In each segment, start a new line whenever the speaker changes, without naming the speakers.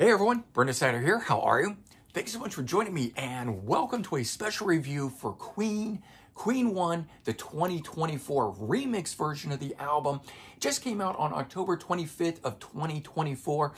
Hey everyone, Brendan Snyder here. How are you? Thanks so much for joining me and welcome to a special review for Queen 1, the 2024 remix version of the album. It just came out on October 25th of 2024,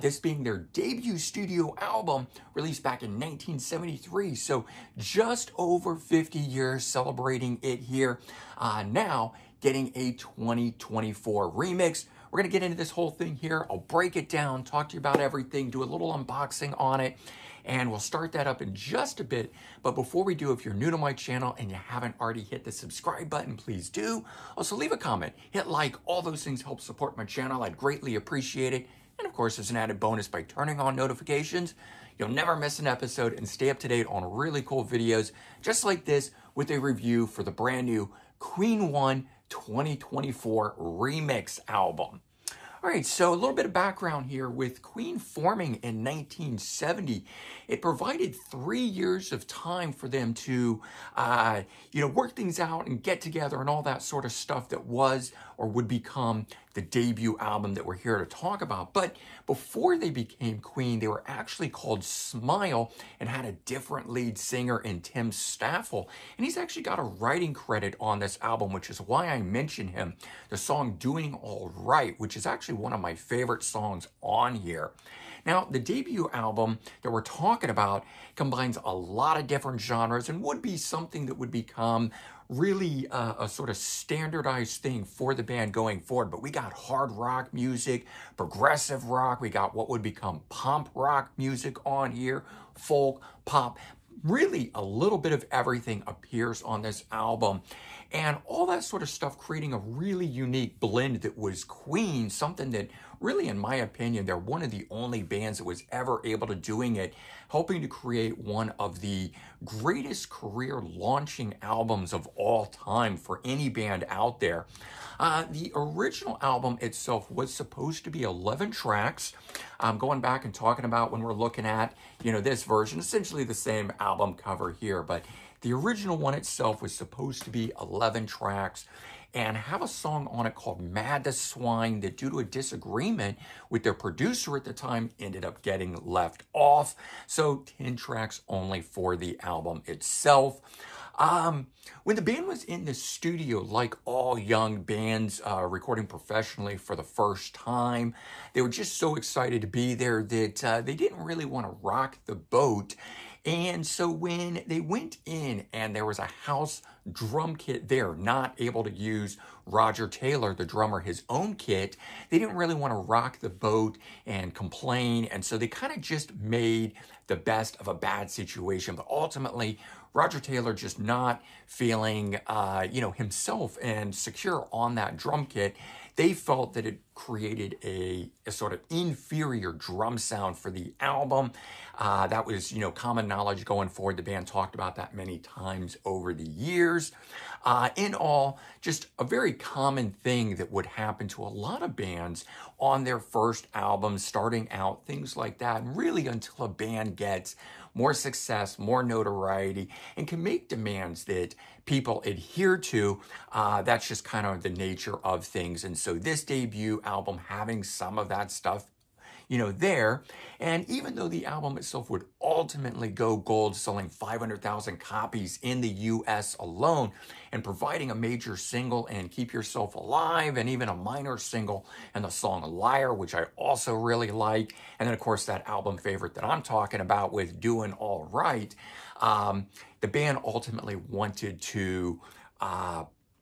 this being their debut studio album released back in 1973. So just over 50 years celebrating it here, now getting a 2024 remix. We're going to get into this whole thing here. I'll break it down, talk to you about everything, do a little unboxing on it, and we'll start that up in just a bit. But before we do, if you're new to my channel and you haven't already hit the subscribe button, please do. Also, leave a comment, hit like, all those things help support my channel. I'd greatly appreciate it. And of course, as an added bonus, by turning on notifications, you'll never miss an episode and stay up to date on really cool videos just like this with a review for the brand new Queen 1 2024 remix album. All right, so a little bit of background here. With Queen forming in 1970, it provided 3 years of time for them to, work things out and get together and all that sort of stuff that was or would become the debut album that we're here to talk about. But before they became Queen, they were actually called Smile and had a different lead singer in Tim Staffel. And he's actually got a writing credit on this album, which is why I mention him. The song Doing All Right, which is actually one of my favorite songs on here. Now, the debut album that we're talking about combines a lot of different genres and would be something that would become really a sort of standardized thing for the band going forward. But we got hard rock music, progressive rock, we got what would become pop rock music on here, folk, pop. Really, a little bit of everything appears on this album. And all that sort of stuff creating a really unique blend that was Queen, something that really, in my opinion, they're one of the only bands that was ever able to doing it, helping to create one of the greatest career launching albums of all time for any band out there. The original album itself was supposed to be 11 tracks. Going back and talking about when we're looking at, this version, essentially the same album cover here, but the original one itself was supposed to be 11 tracks and have a song on it called Mad to Swine that, due to a disagreement with their producer at the time, ended up getting left off. So 10 tracks only for the album itself. When the band was in the studio, like all young bands recording professionally for the first time, they were just so excited to be there that they didn't really want to rock the boat. And so when they went in and there was a house drum kit there, not able to use Roger Taylor, the drummer, his own kit, they didn't really want to rock the boat and complain. And so they kind of just made the best of a bad situation. But ultimately, Roger Taylor just not feeling, himself and secure on that drum kit, they felt that it created a sort of inferior drum sound for the album. That was, common knowledge going forward. The band talked about that many times over the years. In all, just a very common thing that would happen to a lot of bands on their first albums, starting out, things like that. And really until a band gets more success, more notoriety, and can make demands that people adhere to, that's just kind of the nature of things. And so this debut album having some of that stuff there. And even though the album itself would ultimately go gold, selling 500,000 copies in the US alone, and providing a major single and Keep Yourself Alive, and even a minor single and the song Liar, which I also really like. And then, of course, that album favorite that I'm talking about with Doing All Right. The band ultimately wanted to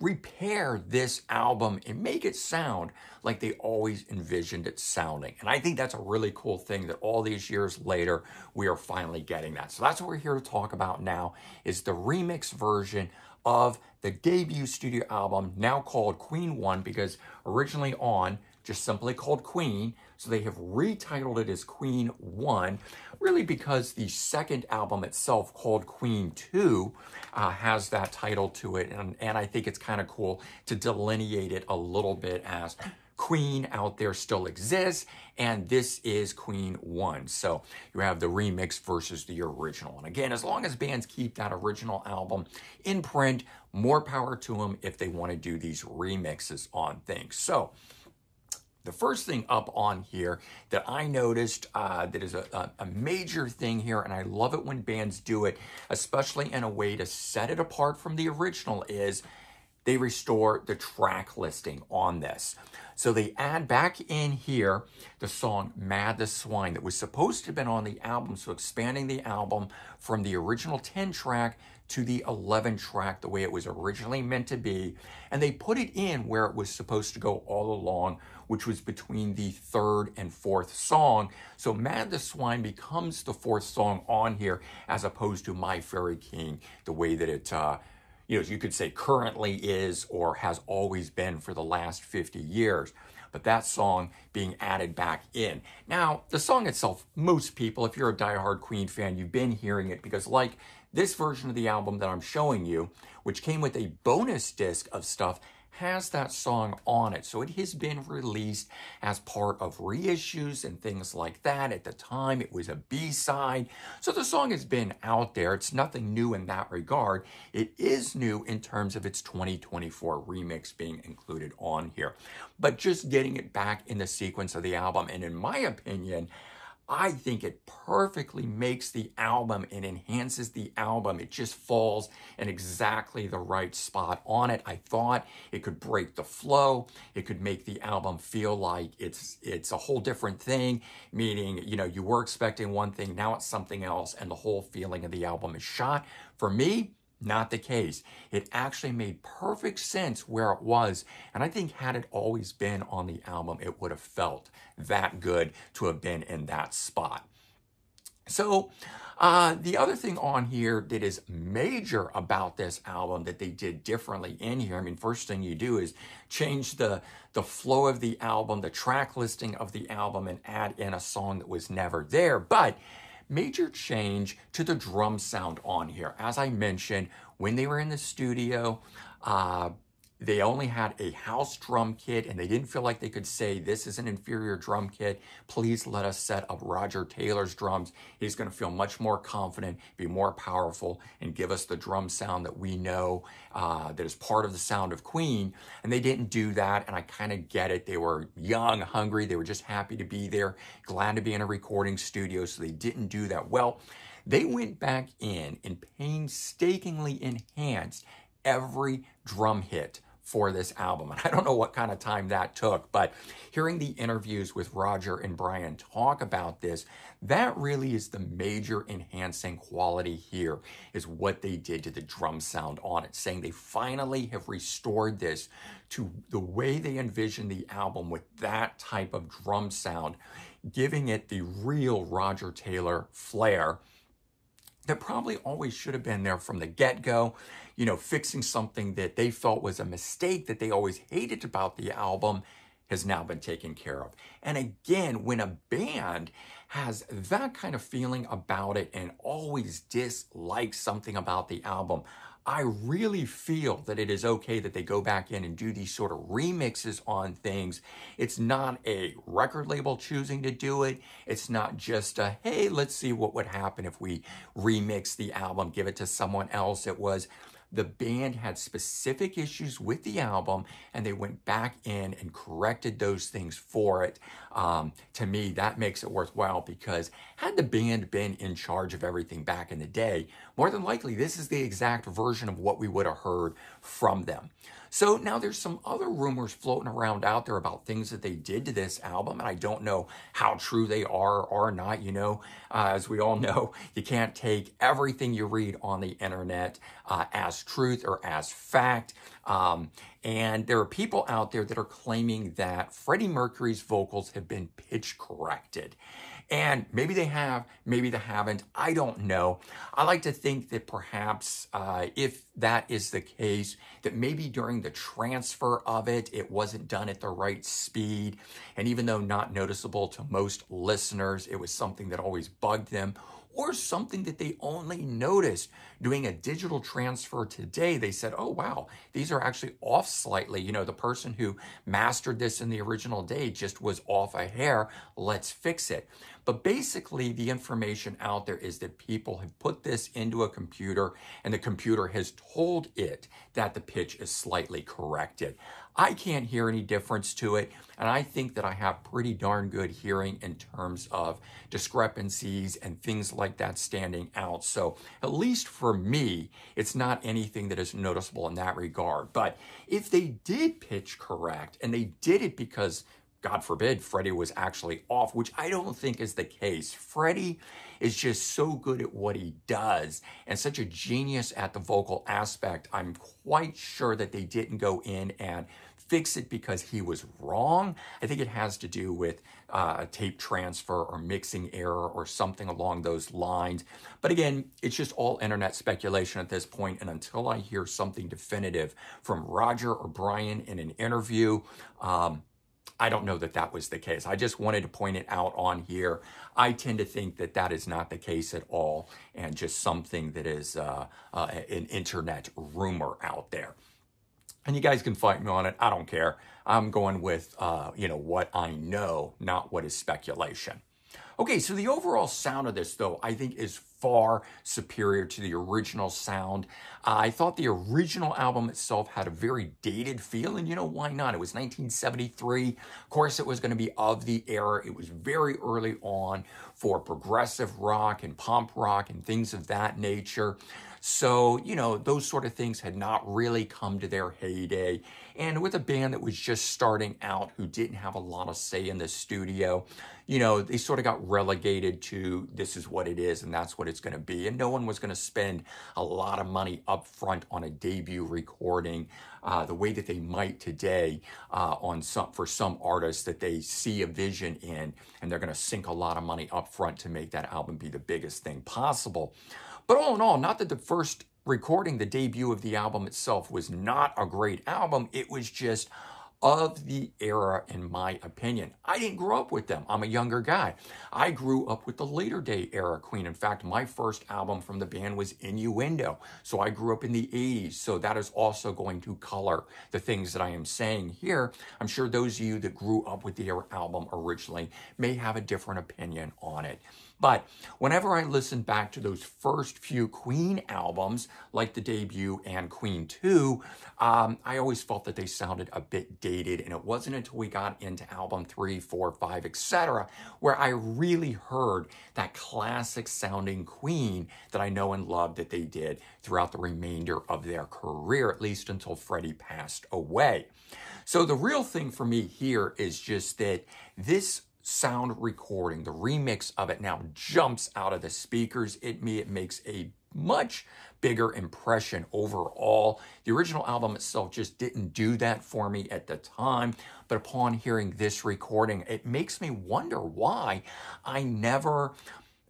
repair this album and make it sound like they always envisioned it sounding. And I think that's a really cool thing that all these years later, we are finally getting that. So that's what we're here to talk about now, is the remix version of the debut studio album, now called Queen 1, because originally on just simply called Queen. So they have retitled it as Queen 1, really because the second album itself, called Queen 2, has that title to it. And I think it's kind of cool to delineate it a little bit as Queen out there still exists, and this is Queen 1. So you have the remix versus the original. And again, as long as bands keep that original album in print, more power to them if they want to do these remixes on things. So The first thing up on here that I noticed that is a major thing here, and I love it when bands do it, especially in a way to set it apart from the original, is they restore the track listing on this. So they add back in here the song Mad the Swine that was supposed to have been on the album, so expanding the album from the original 10 track to the 11 track the way it was originally meant to be. And they put it in where it was supposed to go all along, which was between the third and fourth song. So Mad the Swine becomes the fourth song on here as opposed to My Fairy King, the way that it you could say currently is or has always been for the last 50 years. But that song being added back in. Now, the song itself, most people, if you're a diehard Queen fan, you've been hearing it because like this version of the album that I'm showing you, which came with a bonus disc of stuff, has that song on it. So it has been released as part of reissues and things like that. At the time, it was a B-side. So the song has been out there. It's nothing new in that regard. It is new in terms of its 2024 remix being included on here. But just getting it back in the sequence of the album, and in my opinion, I think it perfectly makes the album and enhances the album. It just falls in exactly the right spot on it. I thought it could break the flow. It could make the album feel like it's a whole different thing, meaning, you were expecting one thing, now it's something else, and the whole feeling of the album is shot. For me, not the case. It actually made perfect sense where it was. And I think had it always been on the album, it would have felt that good to have been in that spot. So the other thing on here that is major about this album that they did differently in here, first thing you do is change the flow of the album, the track listing of the album, and add in a song that was never there. But major change to the drum sound on here. As I mentioned, when they were in the studio, they only had a house drum kit and they didn't feel like they could say, this is an inferior drum kit. Please let us set up Roger Taylor's drums. He's going to feel much more confident, be more powerful, and give us the drum sound that we know that is part of the sound of Queen. And they didn't do that. And I kind of get it. They were young, hungry. They were just happy to be there, glad to be in a recording studio. So they didn't do that. Well, they went back in and painstakingly enhanced every drum hit for this album. And I don't know what kind of time that took, but hearing the interviews with Roger and Brian talk about this, that really is the major enhancing quality here, is what they did to the drum sound on it, saying they finally have restored this to the way they envisioned the album with that type of drum sound, giving it the real Roger Taylor flair that probably always should have been there from the get-go, fixing something that they felt was a mistake that they always hated about the album has now been taken care of. And again, when a band has that kind of feeling about it and always dislikes something about the album, I really feel that it is okay that they go back in and do these sort of remixes on things. It's not a record label choosing to do it. It's not just a, hey, let's see what would happen if we remix the album, give it to someone else. It was the band had specific issues with the album and they went back in and corrected those things for it. To me, that makes it worthwhile, because had the band been in charge of everything back in the day, more than likely this is the exact version of what we would have heard from them. So now there's some other rumors floating around out there about things that they did to this album, and I don't know how true they are or not. As we all know, you can't take everything you read on the internet as truth or as fact. And there are people out there that are claiming that Freddie Mercury's vocals have been pitch corrected. And maybe they have, maybe they haven't. I don't know. I like to think that perhaps if that is the case, that maybe during the transfer of it, it wasn't done at the right speed. And even though not noticeable to most listeners, it was something that always bugged them, or something that they only noticed doing a digital transfer today. They said, oh, wow, these are actually off slightly. The person who mastered this in the original day just was off a hair. Let's fix it. But basically, the information out there is that people have put this into a computer and the computer has told it that the pitch is slightly corrected. I can't hear any difference to it. And I think that I have pretty darn good hearing in terms of discrepancies and things like that standing out. So at least for me, it's not anything that is noticeable in that regard. But if they did pitch correct and they did it because, God forbid, Freddie was actually off, which I don't think is the case. Freddie is just so good at what he does and such a genius at the vocal aspect. I'm quite sure that they didn't go in and fix it because he was wrong. I think it has to do with a tape transfer or mixing error or something along those lines. But again, it's just all internet speculation at this point. And until I hear something definitive from Roger or Brian in an interview, I don't know that that was the case. I just wanted to point it out on here. I tend to think that that is not the case at all and just something that is an internet rumor out there. And you guys can fight me on it. I don't care. I'm going with, what I know, not what is speculation. Okay, so the overall sound of this, though, I think is far superior to the original sound. I thought the original album itself had a very dated feel, and why not? It was 1973. Of course, it was going to be of the era. It was very early on for progressive rock and pop rock and things of that nature. So, those sort of things had not really come to their heyday. And with a band that was just starting out, who didn't have a lot of say in the studio, they sort of got relegated to this is what it is and that's what it's going to be. And no one was going to spend a lot of money up front on a debut recording the way that they might today for some artists that they see a vision in, and they're going to sink a lot of money up front to make that album be the biggest thing possible. But all in all, not that the first recording, the debut of the album itself, was not a great album. It was just of the era, in my opinion. I didn't grow up with them. I'm a younger guy. I grew up with the later day era Queen. In fact, my first album from the band was Innuendo. So I grew up in the 80s. So that is also going to color the things that I am saying here. I'm sure those of you that grew up with the album originally may have a different opinion on it. But whenever I listen back to those first few Queen albums, like the debut and Queen 2, I always felt that they sounded a bit dated. And it wasn't until we got into album 3, 4, 5, etc., where I really heard that classic sounding Queen that I know and love that they did throughout the remainder of their career, at least until Freddie passed away. So the real thing for me here is just that this sound recording, the remix of it now jumps out of the speakers at me. It makes a much bigger impression overall. The original album itself just didn't do that for me at the time, but upon hearing this recording, it makes me wonder why I never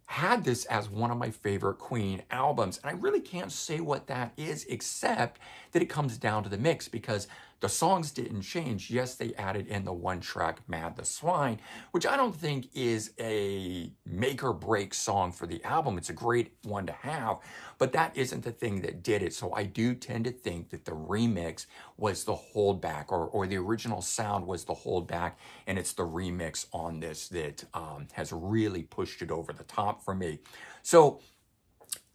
had this as one of my favorite Queen albums. And I really can't say what that is, except that it comes down to the mix, because the songs didn't change. Yes, they added in the one track, Mad the Swine, which I don't think is a make or break song for the album. It's a great one to have, but that isn't the thing that did it. So I do tend to think that the remix was the holdback, or the original sound was the holdback, and it's the remix on this that has really pushed it over the top for me. So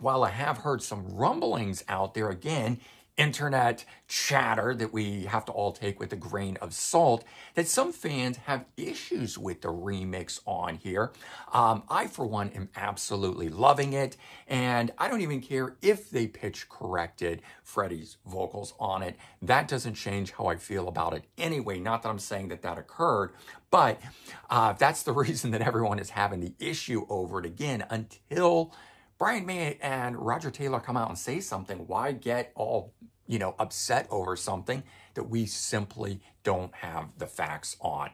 while I have heard some rumblings out there, again, internet chatter that we have to all take with a grain of salt, that some fans have issues with the remix on here. I, for one, am absolutely loving it, and I don't even care if they pitch corrected Freddie's vocals on it. That doesn't change how I feel about it anyway. Not that I'm saying that that occurred, but that's the reason that everyone is having the issue over it again. Until Brian May and Roger Taylor come out and say something, why get all, upset over something that we simply don't have the facts on?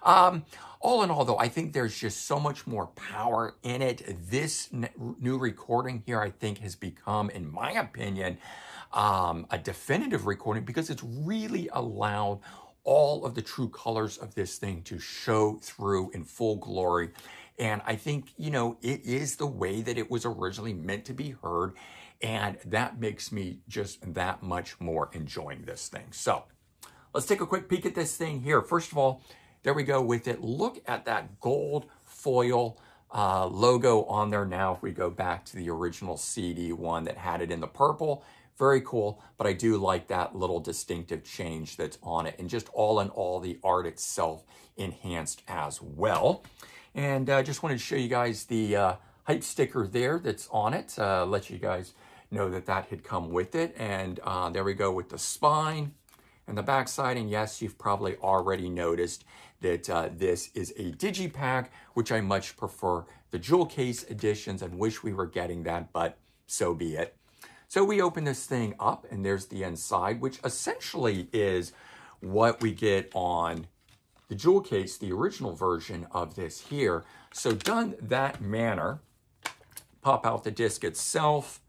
All in all, though, I think there's just so much more power in it. This new recording here, I think, has become, in my opinion, a definitive recording, because it's really allowed all of the true colors of this thing to show through in full glory. And I think, it is the way that it was originally meant to be heard. And that makes me just that much more enjoying this thing. So let's take a quick peek at this thing here. First of all, there we go with it. Look at that gold foil logo on there now. If we go back to the original CD one that had it in the purple, Very cool, but I do like that little distinctive change that's on it. And just all in all, the art itself enhanced as well. And I just wanted to show you guys the hype sticker there that's on it. Let you guys know that that had come with it. And there we go with the spine and the backside. And yes, you've probably already noticed that this is a digipack, which I much prefer the jewel case editions and wish we were getting that, but so be it. So we open this thing up and there's the inside, which essentially is what we get on the jewel case, the original version of this here. So done that manner, pop out the disc itself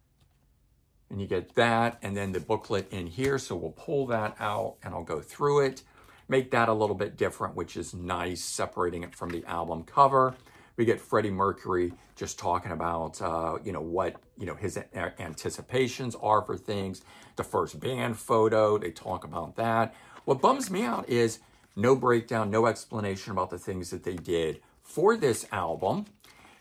and you get that, and then the booklet in here. So we'll pull that out and I'll go through it, make that a little bit different, which is nice, separating it from the album cover. We get Freddie Mercury just talking about, what, his anticipations are for things. The first band photo, they talk about that. What bums me out is no breakdown, no explanation about the things that they did for this album.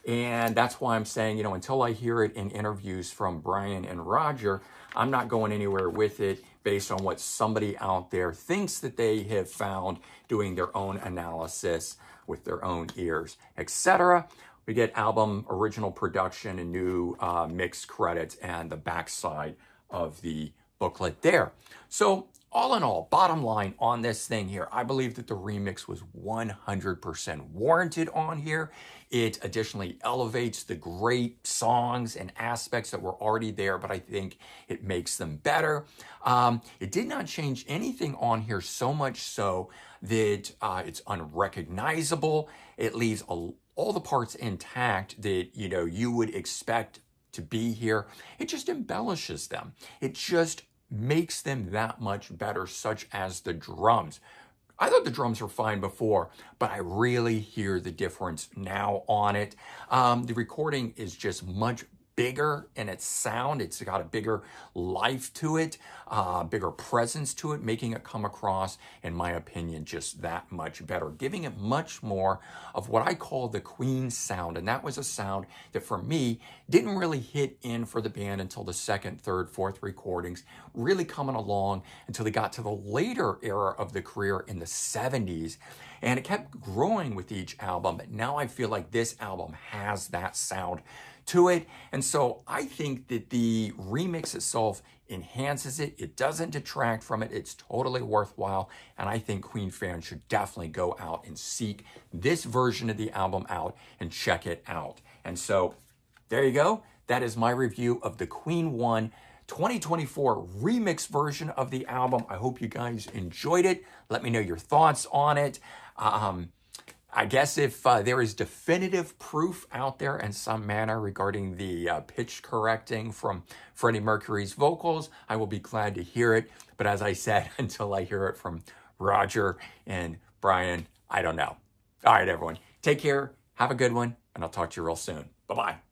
And that's why I'm saying, until I hear it in interviews from Brian and Roger, I'm not going anywhere with it based on what somebody out there thinks that they have found doing their own analysis with their own ears, etc. We get album original production and new mix credits and the backside of the booklet there. So all in all, bottom line on this thing here, I believe that the remix was 100% warranted on here. It additionally elevates the great songs and aspects that were already there, but I think it makes them better. It did not change anything on here so much so that it's unrecognizable. It leaves all the parts intact that, you would expect to be here. It just embellishes them. It just makes them that much better, such as the drums. I thought the drums were fine before, but I really hear the difference now on it. The recording is just much bigger in its sound. It's got a bigger life to it, bigger presence to it, making it come across, in my opinion, just that much better, giving it much more of what I call the Queen sound. And that was a sound that for me didn't really hit in for the band until the second, third, fourth recordings, really coming along until they got to the later era of the career in the 70s. And it kept growing with each album. But now I feel like this album has that sound to it. And so I think that the remix itself enhances it. It doesn't detract from it. It's totally worthwhile. And I think Queen fans should definitely go out and seek this version of the album out and check it out. And so there you go. That is my review of the Queen 1 2024 remix version of the album. I hope you guys enjoyed it. Let me know your thoughts on it. I guess if there is definitive proof out there in some manner regarding the pitch correcting from Freddie Mercury's vocals, I will be glad to hear it. But as I said, until I hear it from Roger and Brian, I don't know. All right, everyone. Take care. Have a good one. And I'll talk to you real soon. Bye-bye.